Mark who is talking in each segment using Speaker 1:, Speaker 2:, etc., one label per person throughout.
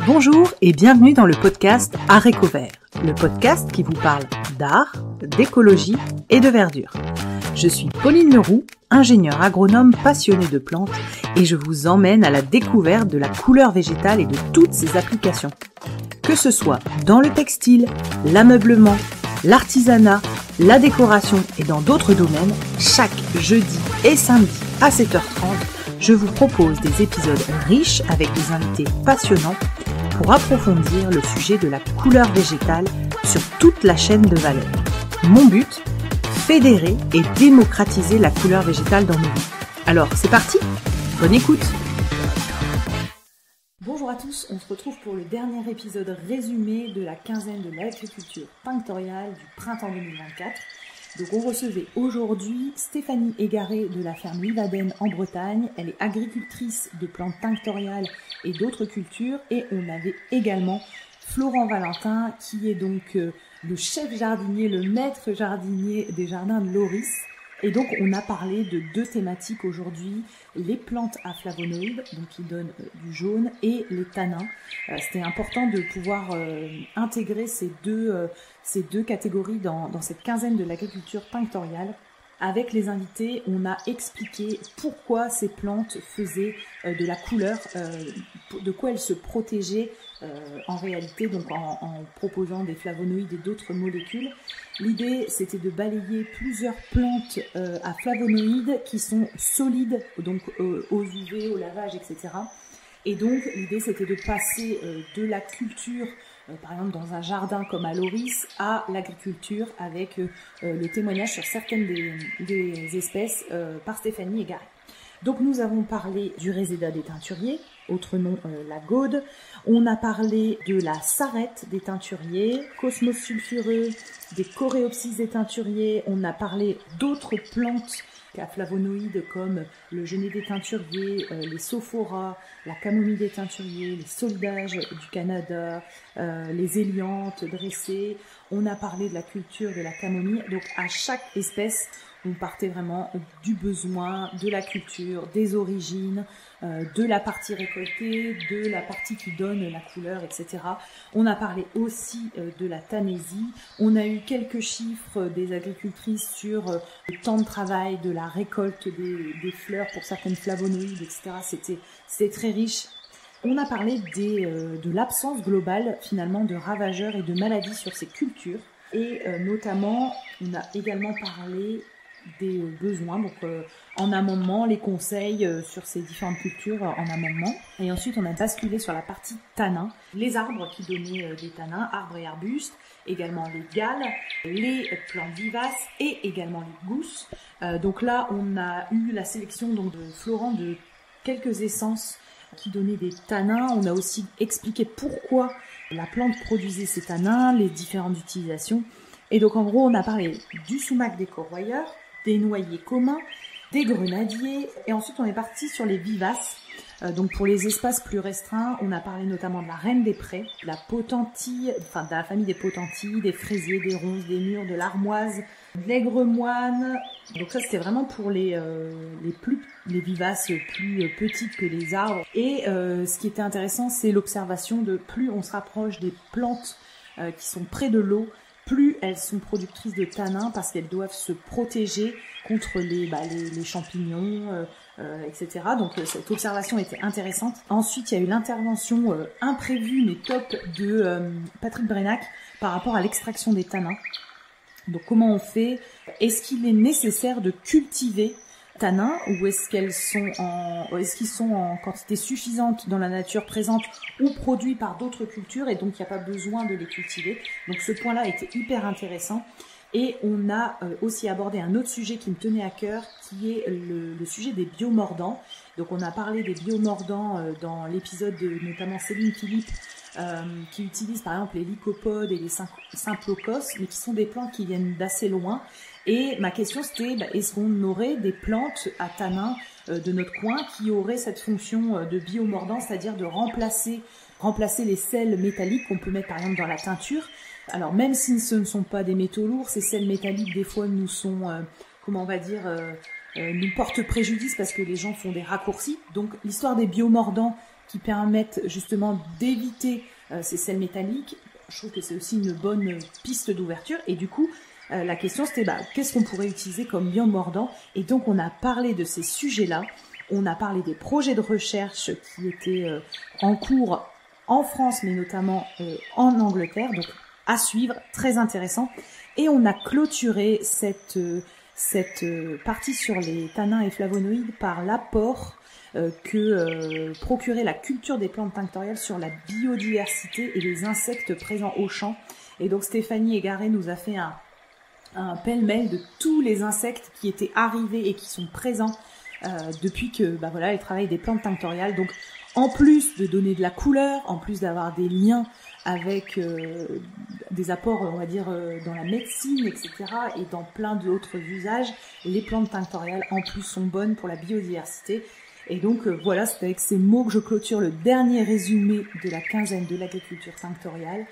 Speaker 1: Bonjour et bienvenue dans le podcast Haricots Verts, le podcast qui vous parle d'art, d'écologie et de verdure. Je suis Pauline Leroux, ingénieure agronome passionnée de plantes et je vous emmène à la découverte de la couleur végétale et de toutes ses applications. Que ce soit dans le textile, l'ameublement, l'artisanat, la décoration et dans d'autres domaines, chaque jeudi et samedi à 7h30, je vous propose des épisodes riches avec des invités passionnants pour approfondir le sujet de la couleur végétale sur toute la chaîne de valeur. Mon but, fédérer et démocratiser la couleur végétale dans nos vies. Alors, c'est parti, bonne écoute. Bonjour à tous, on se retrouve pour le dernier épisode résumé de la quinzaine de l'agriculture tinctoriale du printemps 2024. Donc on recevait aujourd'hui Stéphanie Égaré de la ferme Livadène en Bretagne. Elle est agricultrice de plantes tinctoriales et d'autres cultures. Et on avait également Florent Valentin qui est donc le chef jardinier, le maître jardinier des jardins de Loris. Et donc on a parlé de deux thématiques aujourd'hui, les plantes à flavonoïdes, donc qui donnent du jaune, et les tanins. C'était important de pouvoir intégrer ces deux catégories dans cette quinzaine de l'agriculture tinctoriale. Avec les invités, on a expliqué pourquoi ces plantes faisaient de la couleur, de quoi elles se protégeaient en réalité, donc en proposant des flavonoïdes et d'autres molécules. L'idée, c'était de balayer plusieurs plantes à flavonoïdes qui sont solides, donc aux UV, au lavage, etc. Et donc, l'idée, c'était de passer de la culture, par exemple dans un jardin comme à Loris, à l'agriculture avec le témoignage sur certaines des espèces par Stéphanie Égaré. Donc, nous avons parlé du réséda des teinturiers, autre nom la gaude. On a parlé de la sarrette des teinturiers, cosmos sulfureux, des coréopsis des teinturiers. On a parlé d'autres plantes à flavonoïdes comme le genêt des teinturiers, les sophoras, la camomille des teinturiers, les soldages du Canada, les éliantes dressées. On a parlé de la culture de la camomille. Donc à chaque espèce, on partait vraiment du besoin, de la culture, des origines, de la partie récoltée, de la partie qui donne la couleur, etc. On a parlé aussi de la tanaisie. On a eu quelques chiffres des agricultrices sur le temps de travail, de la récolte des fleurs pour certaines flavonoïdes, etc. C'était très riche. On a parlé de l'absence globale finalement de ravageurs et de maladies sur ces cultures. Et notamment, on a également parlé des besoins, donc en amendement, les conseils sur ces différentes cultures en amendement. Et ensuite, on a basculé sur la partie tanins, les arbres qui donnaient des tanins, arbres et arbustes, également les galles, les plantes vivaces et également les gousses. Donc là, on a eu la sélection donc, de Florent de quelques essences qui donnaient des tanins. On a aussi expliqué pourquoi la plante produisait ces tanins, les différentes utilisations. Et donc en gros, on a parlé du sumac des corroyeurs, des noyers communs, des grenadiers, et ensuite on est parti sur les vivaces. Donc pour les espaces plus restreints, on a parlé notamment de la reine des prés, de la potentille, enfin de la famille des potentilles, des fraisiers, des ronces, des mûres, de l'armoise, de l'aigre-moine. Donc ça c'était vraiment pour les vivaces plus petites que les arbres. Et ce qui était intéressant, c'est l'observation de plus on se rapproche des plantes qui sont près de l'eau, plus elles sont productrices de tanins parce qu'elles doivent se protéger contre les champignons, etc. Donc cette observation était intéressante. Ensuite, il y a eu l'intervention imprévue mais top de Patrick Brenac par rapport à l'extraction des tanins. Donc comment on fait? Est-ce qu'il est nécessaire de cultiver tanins ou est-ce qu'ils sont en quantité suffisante dans la nature présente ou produits par d'autres cultures et donc il n'y a pas besoin de les cultiver. Donc ce point-là était hyper intéressant. Et on a aussi abordé un autre sujet qui me tenait à cœur, qui est le sujet des biomordants. Donc on a parlé des biomordants dans l'épisode de notamment Céline Philippe, qui utilisent par exemple les lycopodes et les symplocoques, mais qui sont des plantes qui viennent d'assez loin. Et ma question c'était, est-ce qu'on aurait des plantes à tanins de notre coin qui auraient cette fonction de biomordant, c'est-à-dire de remplacer les sels métalliques qu'on peut mettre par exemple dans la teinture. Alors même si ce ne sont pas des métaux lourds, ces sels métalliques des fois nous sont, nous portent préjudice parce que les gens font des raccourcis. Donc l'histoire des biomordants qui permettent justement d'éviter ces sels métalliques. Je trouve que c'est aussi une bonne piste d'ouverture. Et du coup, la question c'était qu'est-ce qu'on pourrait utiliser comme biomordant? Et donc on a parlé de ces sujets-là. On a parlé des projets de recherche qui étaient en cours en France, mais notamment en Angleterre. Donc à suivre, très intéressant. Et on a clôturé cette partie sur les tanins et flavonoïdes par l'apport que procurait la culture des plantes tinctoriales sur la biodiversité et les insectes présents au champ. Et donc Stéphanie Égaré nous a fait un pêle-mêle de tous les insectes qui étaient arrivés et qui sont présents depuis que elle travaille des plantes tinctoriales. Donc en plus de donner de la couleur, en plus d'avoir des liens avec des apports, on va dire, dans la médecine, etc., et dans plein d'autres usages, les plantes tinctoriales en plus sont bonnes pour la biodiversité. Et donc voilà, c'est avec ces mots que je clôture le dernier résumé de la quinzaine de l'agriculture tinctoriale.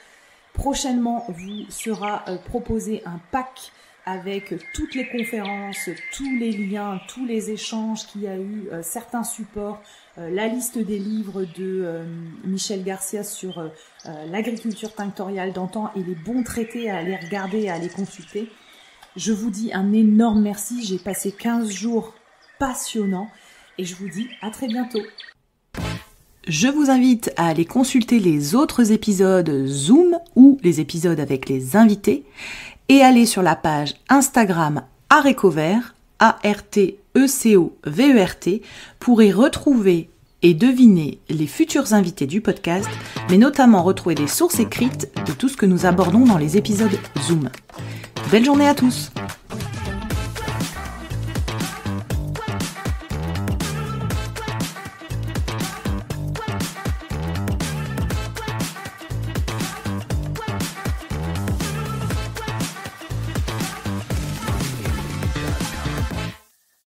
Speaker 1: Prochainement, vous sera proposé un pack avec toutes les conférences, tous les liens, tous les échanges qu'il y a eu, certains supports, la liste des livres de Michel Garcia sur l'agriculture tinctoriale d'antan et les bons traités à aller regarder, à aller consulter. Je vous dis un énorme merci, j'ai passé 15 jours passionnants et je vous dis à très bientôt. Je vous invite à aller consulter les autres épisodes Zoom ou les épisodes avec les invités et aller sur la page Instagram Arécovert, ARTECOVERT, pour y retrouver et deviner les futurs invités du podcast, mais notamment retrouver des sources écrites de tout ce que nous abordons dans les épisodes Zoom. Belle journée à tous!